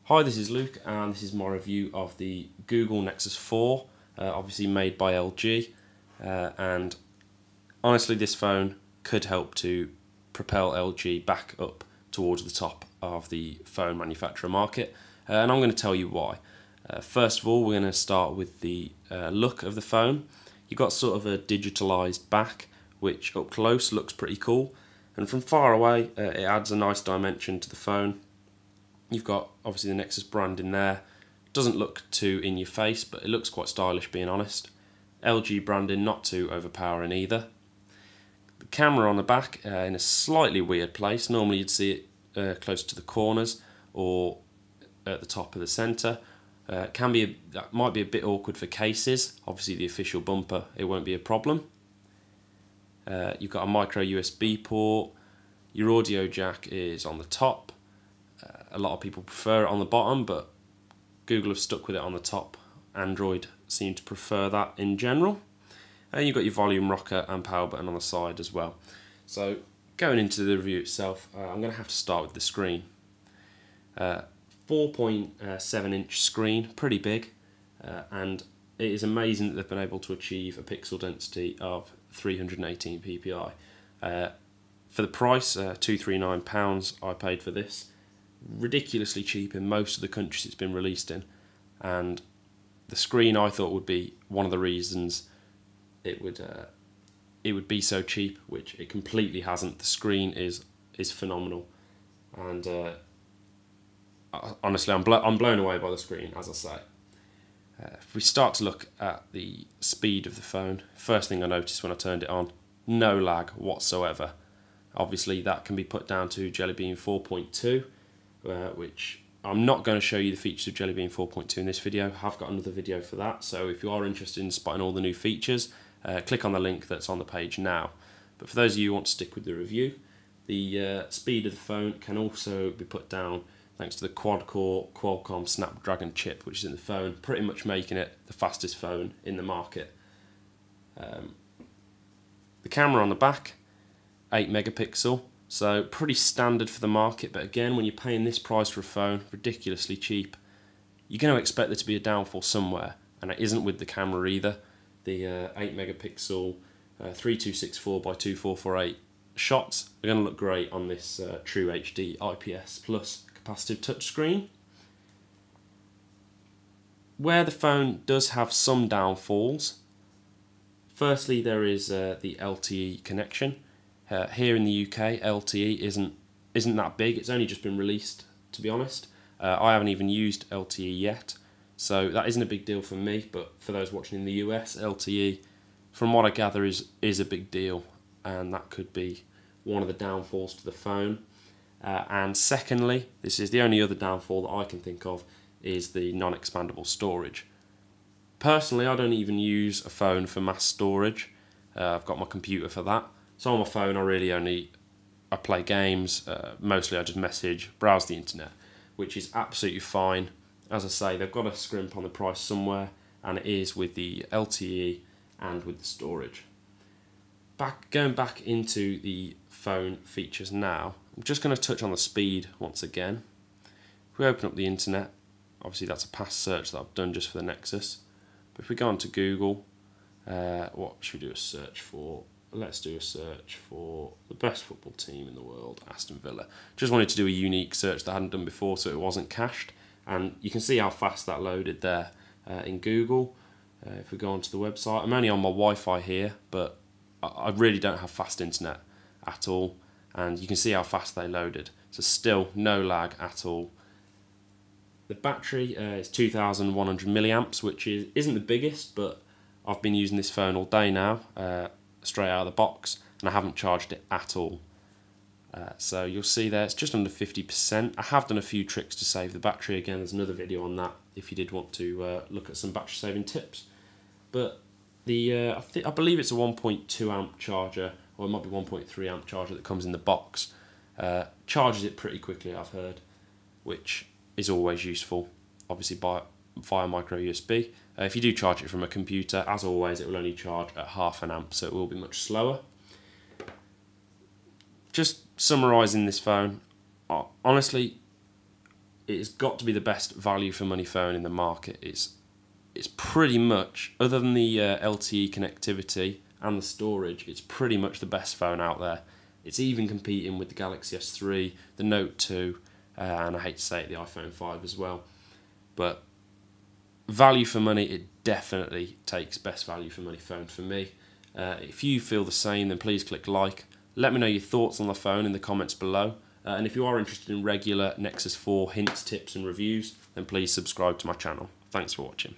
Hi, this is Luke and this is my review of the Google Nexus 4, obviously made by LG, and honestly this phone could help to propel LG back up towards the top of the phone manufacturer market, and I'm going to tell you why. First of all, we're going to start with the look of the phone. You've got sort of a digitalized back, which up close looks pretty cool, and from far away it adds a nice dimension to the phone. You've got obviously the Nexus brand in there. Doesn't look too in your face, but it looks quite stylish, being honest. LG branding not too overpowering either. The camera on the back in a slightly weird place. Normally you'd see it close to the corners or at the top of the centre. That might be a bit awkward for cases. Obviously the official bumper, it won't be a problem. You've got a micro USB port. Your audio jack is on the top. A lot of people prefer it on the bottom, but Google have stuck with it on the top. Android seem to prefer that in general. And you've got your volume rocker and power button on the side as well. So going into the review itself, I'm going to have to start with the screen. 4.7 inch screen, pretty big, and it is amazing that they've been able to achieve a pixel density of 318 ppi. For the price, £239 I paid for this. Ridiculously cheap in most of the countries it's been released in, and the screen I thought would be one of the reasons it would be so cheap, which it completely hasn't. The screen is phenomenal, and honestly I'm blown away by the screen, as I say. If we start to look at the speed of the phone, first thing I noticed when I turned it on, no lag whatsoever. Obviously that can be put down to Jelly Bean 4.2, which I'm not going to show you the features of Jelly Bean 4.2 in this video. I've got another video for that, so if you are interested in spotting all the new features, click on the link that's on the page now. But for those of you who want to stick with the review, the speed of the phone can also be put down thanks to the quad-core Qualcomm Snapdragon chip which is in the phone, pretty much making it the fastest phone in the market. The camera on the back, 8 megapixel. So pretty standard for the market, but again, when you're paying this price for a phone, ridiculously cheap, you're going to expect there to be a downfall somewhere, and it isn't with the camera either. The 8 megapixel 3264 by 2448 shots are going to look great on this True HD IPS Plus capacitive touchscreen. Where the phone does have some downfalls, firstly there is the LTE connection. Here in the UK, LTE isn't that big. It's only just been released, to be honest. I haven't even used LTE yet, so that isn't a big deal for me. But for those watching in the US, LTE, from what I gather, is a big deal, and that could be one of the downfalls to the phone. And secondly, this is the only other downfall that I can think of, is the non-expandable storage. Personally, I don't even use a phone for mass storage. I've got my computer for that. So on my phone I play games, mostly I just message, browse the internet, which is absolutely fine. As I say, they've got to scrimp on the price somewhere, and it is with the LTE and with the storage. Going back into the phone features now, I'm just going to touch on the speed once again. If we open up the internet, obviously that's a past search that I've done just for the Nexus, but if we go onto Google, what should we do a search for? Let's do a search for the best football team in the world, Aston Villa. Just wanted to do a unique search that I hadn't done before, so it wasn't cached. And you can see how fast that loaded there in Google. If we go onto the website, I'm only on my Wi-Fi here, but I really don't have fast internet at all. And you can see how fast they loaded. So still no lag at all. The battery is 2,100 milliamps, which isn't the biggest, but I've been using this phone all day now. Straight out of the box, and I haven't charged it at all. So you'll see there it's just under 50%. I have done a few tricks to save the battery. Again, there's another video on that if you did want to look at some battery saving tips. But the I believe it's a 1.2 amp charger, or it might be 1.3 amp charger that comes in the box. Charges it pretty quickly, I've heard, which is always useful, obviously via micro USB. If you do charge it from a computer, as always, it will only charge at half an amp, so it will be much slower. Just summarising this phone, honestly, it's got to be the best value for money phone in the market. It's pretty much, other than the LTE connectivity and the storage, it's pretty much the best phone out there. It's even competing with the Galaxy S3, the Note 2, and I hate to say it, the iPhone 5 as well. But value for money, it definitely takes best value for money phone for me. If you feel the same, then please click like. Let me know your thoughts on the phone in the comments below. And if you are interested in regular Nexus 4 hints, tips and reviews, then please subscribe to my channel. Thanks for watching.